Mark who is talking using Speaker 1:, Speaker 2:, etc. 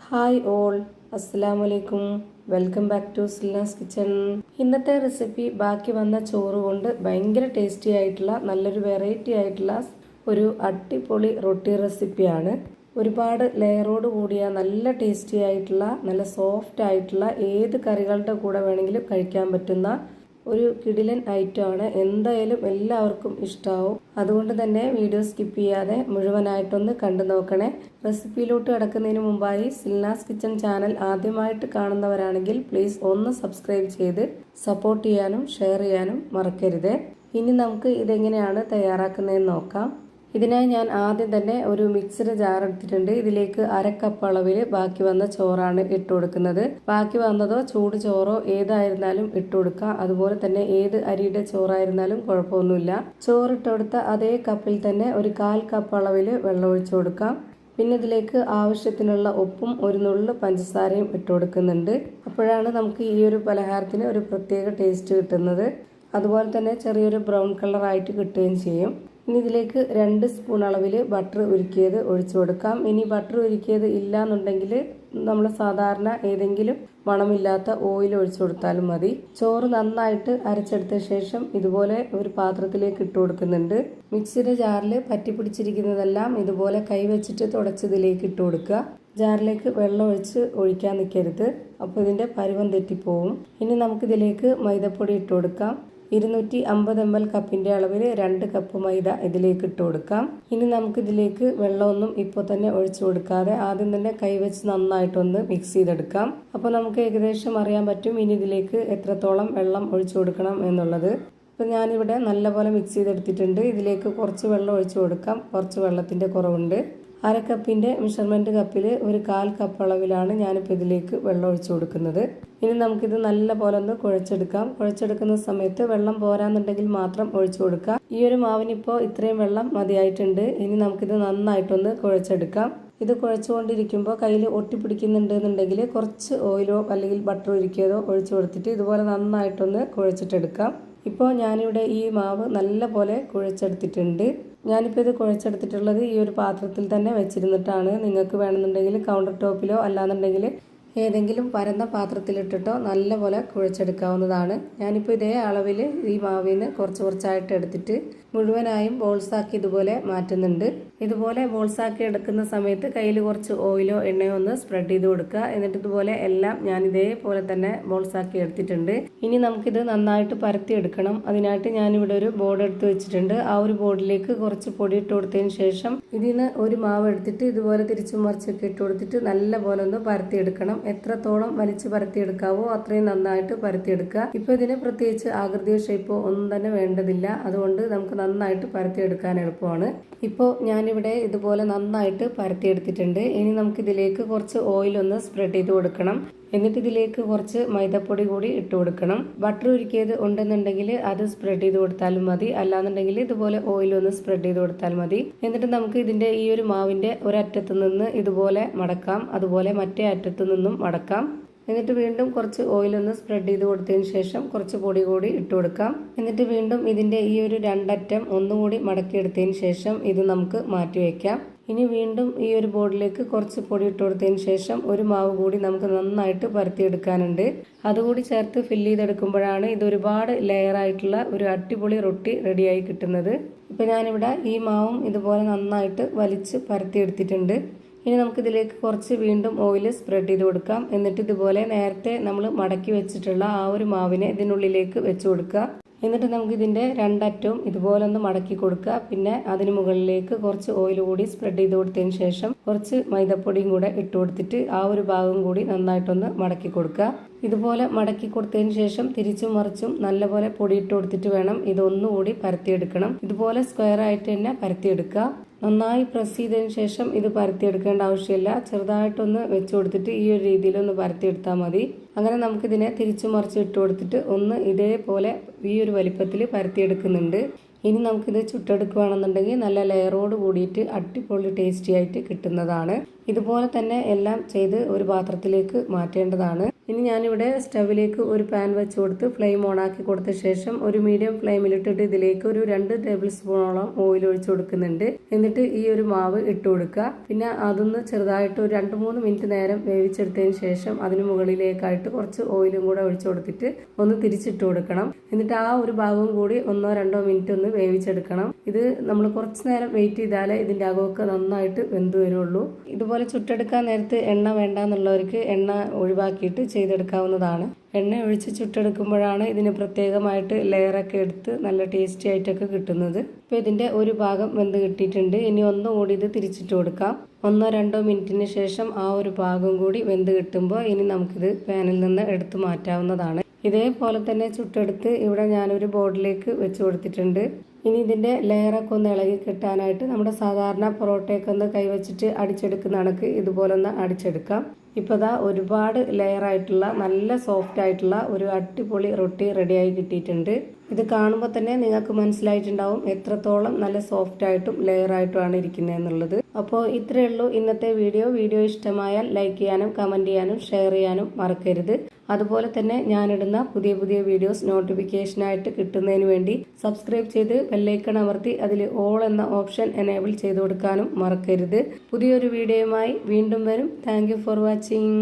Speaker 1: Hi all, അസ്സലാമലൈക്കും. Welcome back to Silnas kitchen. ഇന്നത്തെ recipe ബാക്കി വന്ന ചോറ് കൊണ്ട് ഭയങ്കര ടേസ്റ്റി ആയിട്ടുള്ള നല്ലൊരു വെറൈറ്റി ആയിട്ടുള്ള ഒരു അടിപൊളി റൊട്ടി റെസിപ്പിയാണ്. ഒരുപാട് ലെയറോട് കൂടിയ നല്ല ടേസ്റ്റി ആയിട്ടുള്ള നല്ല സോഫ്റ്റ് ആയിട്ടുള്ള ഏത് കറികളുടെ കൂടെ വേണമെങ്കിലും കഴിക്കാൻ പറ്റുന്ന ഒരു കിടിലൻ ഐറ്റമാണ്. എന്തായാലും എല്ലാവർക്കും ഇഷ്ടമാവും. അതുകൊണ്ട് തന്നെ വീഡിയോ സ്കിപ്പ് ചെയ്യാതെ മുഴുവനായിട്ടൊന്ന് കണ്ടു നോക്കണേ. റെസിപ്പിയിലോട്ട് കിടക്കുന്നതിന് മുമ്പായി സിൽനാസ് കിച്ചൺ ചാനൽ ആദ്യമായിട്ട് കാണുന്നവരാണെങ്കിൽ പ്ലീസ് ഒന്ന് സബ്സ്ക്രൈബ് ചെയ്ത് സപ്പോർട്ട് ചെയ്യാനും ഷെയർ ചെയ്യാനും മറക്കരുത്. ഇനി നമുക്ക് ഇതെങ്ങനെയാണ് തയ്യാറാക്കുന്നതെന്ന് നോക്കാം. ഇതിനായി ഞാൻ ആദ്യം തന്നെ ഒരു മിക്സഡ് ജാർ എടുത്തിട്ടുണ്ട്. ഇതിലേക്ക് 1/2 കപ്പ് അളവിൽ ബാക്കി വന്ന ചോറാണ് ഇട്ട് കൊടുക്കുന്നത്. ബാക്കി വന്നതോ ചൂട് ചോറോ ഏതായിരുന്നാലും ഇട്ട് കൊടുക്കാം. അതുപോലെ തന്നെ ഏത് അരിയുടെ ചോറായിരുന്നാലും കുഴപ്പമൊന്നുമില്ല. ചോറിട്ട് കൊടുത്ത അതേ കപ്പിൽ തന്നെ ഒരു 1/4 കപ്പ് അളവിൽ വെള്ളം ഒഴിച്ചു കൊടുക്കാം. പിന്നെ ഇതിലേക്ക് ആവശ്യത്തിനുള്ള ഉപ്പും ഒരു നുള്ളു പഞ്ചസാരയും ഇട്ട് കൊടുക്കുന്നുണ്ട്. അപ്പോഴാണ് നമുക്ക് ഈ ഒരു പലഹാരത്തിന് ഒരു പ്രത്യേക ടേസ്റ്റ് കിട്ടുന്നത്. അതുപോലെ തന്നെ ചെറിയൊരു ബ്രൗൺ കളറായിട്ട് കിട്ടുകയും ചെയ്യും. ഇനി ഇതിലേക്ക് 2 സ്പൂൺ അളവിൽ ബട്ടർ ഉരുക്കിയത് ഒഴിച്ചു കൊടുക്കാം. ഇനി ബട്ടർ ഉരുക്കിയത് ഇല്ല എന്നുണ്ടെങ്കിൽ നമ്മൾ സാധാരണ ഏതെങ്കിലും മണമില്ലാത്ത ഓയിൽ ഒഴിച്ചു കൊടുത്താലും മതി. ചോറ് നന്നായിട്ട് അരച്ചെടുത്ത ശേഷം ഇതുപോലെ ഒരു പാത്രത്തിലേക്ക് ഇട്ട് കൊടുക്കുന്നുണ്ട്. മിക്സിയുടെ ജാറിൽ പറ്റിപ്പിടിച്ചിരിക്കുന്നതെല്ലാം ഇതുപോലെ കൈവച്ചിട്ട് തുടച്ചതിലേക്ക് ഇട്ട് കൊടുക്കുക. ജാറിലേക്ക് വെള്ളം ഒഴിക്കാൻ നിൽക്കരുത്, അപ്പോൾ ഇതിൻ്റെ പരുവം തെറ്റിപ്പോവും. ഇനി നമുക്കിതിലേക്ക് മൈദപ്പൊടി ഇട്ട് കൊടുക്കാം. 250 ml കപ്പിൻ്റെ അളവിൽ 2 കപ്പ് മൈദ ഇതിലേക്ക് ഇട്ട് കൊടുക്കാം. ഇനി നമുക്കിതിലേക്ക് വെള്ളമൊന്നും ഇപ്പോൾ തന്നെ ഒഴിച്ചു കൊടുക്കാതെ ആദ്യം തന്നെ കൈവച്ച് നന്നായിട്ടൊന്ന് മിക്സ് ചെയ്തെടുക്കാം. അപ്പോൾ നമുക്ക് ഏകദേശം അറിയാൻ പറ്റും ഇനി ഇതിലേക്ക് എത്രത്തോളം വെള്ളം ഒഴിച്ചു കൊടുക്കണം എന്നുള്ളത്. അപ്പോൾ ഞാനിവിടെ നല്ലപോലെ മിക്സ് ചെയ്തെടുത്തിട്ടുണ്ട്. ഇതിലേക്ക് കുറച്ച് വെള്ളം ഒഴിച്ചു കൊടുക്കാം. കുറച്ച് വെള്ളത്തിൻ്റെ കുറവുണ്ട്. 1/2 കപ്പിൻ്റെ മെഷർമെൻറ്റ് കപ്പിൽ ഒരു 1/4 കപ്പ് അളവിലാണ് ഞാനിപ്പോൾ ഇതിലേക്ക് വെള്ളം ഒഴിച്ചു കൊടുക്കുന്നത്. ഇനി നമുക്കിത് നല്ല പോലെ ഒന്ന് കുഴച്ചെടുക്കാം. കുഴച്ചെടുക്കുന്ന സമയത്ത് വെള്ളം പോരാന്നുണ്ടെങ്കിൽ മാത്രം ഒഴിച്ചു കൊടുക്കാം. ഈ ഒരു മാവിനിപ്പോൾ ഇത്രയും വെള്ളം മതിയായിട്ടുണ്ട്. ഇനി നമുക്കിത് നന്നായിട്ടൊന്ന് കുഴച്ചെടുക്കാം. ഇത് കുഴച്ചുകൊണ്ടിരിക്കുമ്പോൾ കയ്യിൽ ഒട്ടിപ്പിടിക്കുന്നുണ്ടെന്നുണ്ടെങ്കിൽ കുറച്ച് ഓയിലോ അല്ലെങ്കിൽ ബട്ടർ ഉരുക്കിയതോ ഒഴിച്ചു കൊടുത്തിട്ട് ഇതുപോലെ നന്നായിട്ടൊന്ന് കുഴച്ചിട്ടെടുക്കാം. ഇപ്പോൾ ഞാനിവിടെ ഈ മാവ് നല്ല പോലെ കുഴച്ചെടുത്തിട്ടുണ്ട്. ഞാനിപ്പോൾ ഇത് കുഴച്ചെടുത്തിട്ടുള്ളത് ഈ ഒരു പാത്രത്തിൽ തന്നെ വെച്ചിരുന്നിട്ടാണ്. നിങ്ങൾക്ക് വേണമെന്നുണ്ടെങ്കിൽ കൗണ്ടർ ടോപ്പിലോ അല്ലാന്നുണ്ടെങ്കിൽ ഏതെങ്കിലും പരന്ന പാത്രത്തിലിട്ടിട്ടോ നല്ലപോലെ കുഴച്ചെടുക്കാവുന്നതാണ്. ഞാനിപ്പോൾ ഇതേ അളവിൽ ഈ മാവിൽ നിന്ന് കുറച്ചായിട്ട് എടുത്തിട്ട് മുഴുവനായും ബോൾസാക്കി ഇതുപോലെ മാറ്റുന്നുണ്ട്. ഇതുപോലെ ബോൾസാക്കി എടുക്കുന്ന സമയത്ത് കയ്യിൽ കുറച്ച് ഓയിലോ എണ്ണയോ ഒന്ന് സ്പ്രെഡ് ചെയ്ത് കൊടുക്കുക. എന്നിട്ട് ഇതുപോലെ എല്ലാം ഞാൻ ഇതേപോലെ തന്നെ ബോൾസാക്കി എടുത്തിട്ടുണ്ട്. ഇനി നമുക്കിത് നന്നായിട്ട് പരത്തി എടുക്കണം. അതിനായിട്ട് ഞാനിവിടെ ഒരു ബോർഡ് എടുത്ത് വെച്ചിട്ടുണ്ട്. ആ ഒരു ബോർഡിലേക്ക് കുറച്ച് പൊടി ഇട്ട് കൊടുത്തതിന് ശേഷം ഇതിന് ഒരു മാവ് എടുത്തിട്ട് ഇതുപോലെ തിരിച്ചും മറിച്ചൊക്കെ ഇട്ട് കൊടുത്തിട്ട് നല്ല പോലെ ഒന്ന് പരത്തി എടുക്കണം. എത്രത്തോളം വലിച്ച് പരത്തിയെടുക്കാവോ അത്രയും നന്നായിട്ട് പരത്തിയെടുക്കുക. ഇപ്പോൾ ഇതിന് പ്രത്യേകിച്ച് ആകൃതിയോ ഷേപ്പോ ഒന്നും തന്നെ വേണ്ടതില്ല. അതുകൊണ്ട് നമുക്ക് നന്നായിട്ട് പരത്തിയെടുക്കാൻ എളുപ്പമാണ്. ഇപ്പോൾ ഞാനിവിടെ ഇതുപോലെ നന്നായിട്ട് പരത്തിയെടുത്തിട്ടുണ്ട്. ഇനി നമുക്കിതിലേക്ക് കുറച്ച് ഓയിലൊന്ന് സ്പ്രെഡ് ചെയ്ത് കൊടുക്കണം. എന്നിട്ട് ഇതിലേക്ക് കുറച്ച് മൈദപ്പൊടി കൂടി ഇട്ട് കൊടുക്കണം. ബട്ടർ ഉരുക്കിയത് ഉണ്ടെന്നുണ്ടെങ്കിൽ അത് സ്പ്രെഡ് ചെയ്ത് കൊടുത്താലും മതി, അല്ലാന്നുണ്ടെങ്കിൽ ഇതുപോലെ ഓയിലൊന്ന് സ്പ്രെഡ് ചെയ്ത് കൊടുത്താൽ മതി. എന്നിട്ട് നമുക്ക് ഇതിൻ്റെ ഈ ഒരു മാവിൻ്റെ ഒരറ്റത്ത് നിന്ന് ഇതുപോലെ മടക്കാം, അതുപോലെ മറ്റേ അറ്റത്ത് നിന്നും മടക്കാം. എന്നിട്ട് വീണ്ടും കുറച്ച് ഓയിലൊന്ന് സ്പ്രെഡ് ചെയ്ത് കൊടുത്തതിന് ശേഷം കുറച്ച് പൊടി കൂടി ഇട്ട് കൊടുക്കാം. എന്നിട്ട് വീണ്ടും ഇതിൻ്റെ ഈ ഒരു 2 അറ്റം ഒന്നുകൂടി മടക്കിയെടുത്തതിന് ശേഷം ഇത് നമുക്ക് മാറ്റി വയ്ക്കാം. ഇനി വീണ്ടും ഈ ഒരു ബോർഡിലേക്ക് കുറച്ച് പൊടി ഇട്ട് കൊടുത്തതിന് ശേഷം ഒരു മാവ് കൂടി നമുക്ക് നന്നായിട്ട് പരത്തിയെടുക്കാനുണ്ട്. അതുകൂടി ചേർത്ത് ഫില്ല് ചെയ്തെടുക്കുമ്പോഴാണ് ഇത് ഒരുപാട് ലെയറായിട്ടുള്ള ഒരു അടിപൊളി റൊട്ടി റെഡിയായി കിട്ടുന്നത്. ഇപ്പോൾ ഞാനിവിടെ ഈ മാവും ഇതുപോലെ നന്നായിട്ട് വലിച്ച് പരത്തിയെടുത്തിട്ടുണ്ട്. ഇനി നമുക്കിതിലേക്ക് കുറച്ച് വീണ്ടും ഓയിൽ സ്പ്രെഡ് ചെയ്ത് കൊടുക്കാം. എന്നിട്ട് ഇതുപോലെ നേരത്തെ നമ്മൾ മടക്കി വെച്ചിട്ടുള്ള ആ ഒരു മാവിനെ ഇതിനുള്ളിലേക്ക് വെച്ച് കൊടുക്കുക. എന്നിട്ട് നമുക്കിതിൻ്റെ 2 അറ്റവും ഇതുപോലെ ഒന്ന് മടക്കി കൊടുക്കുക. പിന്നെ അതിന് മുകളിലേക്ക് കുറച്ച് ഓയിൽ കൂടി സ്പ്രെഡ് ചെയ്ത് കൊടുത്തതിന് ശേഷം കുറച്ച് മൈദപ്പൊടിയും കൂടെ ഇട്ട് കൊടുത്തിട്ട് ആ ഒരു ഭാഗം കൂടി നന്നായിട്ടൊന്ന് മടക്കി കൊടുക്കുക. ഇതുപോലെ മടക്കി കൊടുത്തതിന് ശേഷം തിരിച്ചും മറിച്ചും നല്ലപോലെ പൊടി ഇട്ട് കൊടുത്തിട്ട് വേണം ഇതൊന്നുകൂടി പരത്തിയെടുക്കണം. ഇതുപോലെ സ്ക്വയർ ആയിട്ട് തന്നെ പരത്തിയെടുക്കുക. നന്നായി പ്രസ് ചെയ്തതിന് ശേഷം ഇത് പരത്തിയെടുക്കേണ്ട ആവശ്യമില്ല. ചെറുതായിട്ടൊന്ന് വെച്ച് കൊടുത്തിട്ട് ഈ ഒരു രീതിയിലൊന്ന് പരത്തിയെടുത്താൽ മതി. അങ്ങനെ നമുക്കിതിനെ തിരിച്ചു മറിച്ച് ഇട്ട് കൊടുത്തിട്ട് ഒന്ന് ഇതേപോലെ ഈ ഒരു വലിപ്പത്തിൽ പരത്തിയെടുക്കുന്നുണ്ട്. ഇനി നമുക്കിത് ചുട്ടെടുക്കുകയാണെന്നുണ്ടെങ്കിൽ നല്ല ലെയറോട് കൂടിയിട്ട് അടിപൊളി ടേസ്റ്റി ആയിട്ട് കിട്ടുന്നതാണ്. ഇതുപോലെ തന്നെ എല്ലാം ചെയ്ത് ഒരു പാത്രത്തിലേക്ക് മാറ്റേണ്ടതാണ്. ഇനി ഞാനിവിടെ സ്റ്റവിലേക്ക് ഒരു പാൻ വെച്ച് കൊടുത്ത് ഫ്ലെയിം ഓൺ ആക്കി കൊടുത്ത ശേഷം ഒരു മീഡിയം ഫ്ലെയിമിലിട്ടിട്ട് ഇതിലേക്ക് ഒരു 2 ടേബിൾ സ്പൂണോളം ഓയിൽ ഒഴിച്ചു കൊടുക്കുന്നുണ്ട്. എന്നിട്ട് ഈ ഒരു മാവ് ഇട്ട് കൊടുക്കുക. പിന്നെ അതൊന്ന് ചെറുതായിട്ട് ഒരു 2-3 മിനിറ്റ് നേരം വേവിച്ചെടുത്തതിന് ശേഷം അതിന് മുകളിലേക്കായിട്ട് കുറച്ച് ഓയിലും കൂടെ ഒഴിച്ചു കൊടുത്തിട്ട് ഒന്ന് തിരിച്ചിട്ട് കൊടുക്കണം. എന്നിട്ട് ആ ഒരു ഭാഗവും കൂടി 1-2 മിനിറ്റ് ഒന്ന് വേവിച്ചെടുക്കണം. ഇത് നമ്മൾ കുറച്ച് നേരം വെയിറ്റ് ചെയ്താലേ ഇതിന്റെ അകമൊക്കെ നന്നായിട്ട് വെന്ത് വരുള്ളൂ. ഇതുപോലെ ചുട്ടെടുക്കാൻ നേരത്ത് എണ്ണ വേണ്ടാന്നുള്ളവർക്ക് എണ്ണ ഒഴിവാക്കിയിട്ട് ചെയ്തെടുക്കാവുന്നതാണ്. എണ്ണ ഒഴിച്ച് ചുട്ടെടുക്കുമ്പോഴാണ് ഇതിന് പ്രത്യേകമായിട്ട് ലെയറൊക്കെ എടുത്ത് നല്ല ടേസ്റ്റി ആയിട്ടൊക്കെ കിട്ടുന്നത്. ഇപ്പോൾ ഇതിന്റെ ഒരു ഭാഗം വെന്ത് കിട്ടിയിട്ടുണ്ട്. ഇനി ഒന്നുകൂടി ഇത് തിരിച്ചിട്ട് കൊടുക്കാം. 1-2 മിനിറ്റിന് ശേഷം ആ ഒരു ഭാഗം കൂടി വെന്ത് കിട്ടുമ്പോൾ ഇനി നമുക്കിത് പാനിൽ നിന്ന് എടുത്തു മാറ്റാവുന്നതാണ്. ഇതേപോലെ തന്നെ ചുട്ടെടുത്ത് ഇവിടെ ഞാനൊരു ബോർഡിലേക്ക് വെച്ച് കൊടുത്തിട്ടുണ്ട്. ഇനി ഇതിന്റെ ലെയറൊക്കെ ഒന്ന് ഇളകി കിട്ടാനായിട്ട് നമ്മുടെ സാധാരണ പൊറോട്ടയൊക്കെ ഒന്ന് കൈവച്ചിട്ട് അടിച്ചെടുക്കുന്ന കണക്ക് ഇതുപോലെ ഒന്ന് അടിച്ചെടുക്കാം. ഇപ്പോൾ ദാ ഒരുപാട് ലെയർ ആയിട്ടുള്ള നല്ല സോഫ്റ്റ് ആയിട്ടുള്ള ഒരു അടിപൊളി റൊട്ടി റെഡിയായി കിട്ടിയിട്ടുണ്ട്. ഇത് കാണുമ്പോൾ തന്നെ നിങ്ങൾക്ക് മനസ്സിലായിട്ടുണ്ടാവും എത്രത്തോളം നല്ല സോഫ്റ്റ് ആയിട്ടും ലെയർ ആയിട്ടുമാണ് ഇരിക്കുന്നത് എന്നുള്ളത്. അപ്പോൾ ഇത്രയേ ഉള്ളൂ ഇന്നത്തെ വീഡിയോ ഇഷ്ടമായാൽ ലൈക്ക് ചെയ്യാനും കമന്റ് ചെയ്യാനും ഷെയർ ചെയ്യാനും മറക്കരുത്. അതുപോലെ തന്നെ ഞാനിടുന്ന പുതിയ വീഡിയോസ് നോട്ടിഫിക്കേഷനായിട്ട് കിട്ടുന്നതിന് വേണ്ടി സബ്സ്ക്രൈബ് ചെയ്ത് ബെല്ലൈക്കൺ അമർത്തി അതിൽ ഓൾ എന്ന ഓപ്ഷൻ എനേബിൾ ചെയ്ത് കൊടുക്കാനും മറക്കരുത്. പുതിയൊരു വീഡിയോയുമായി വീണ്ടും വരും. Thank you for watching.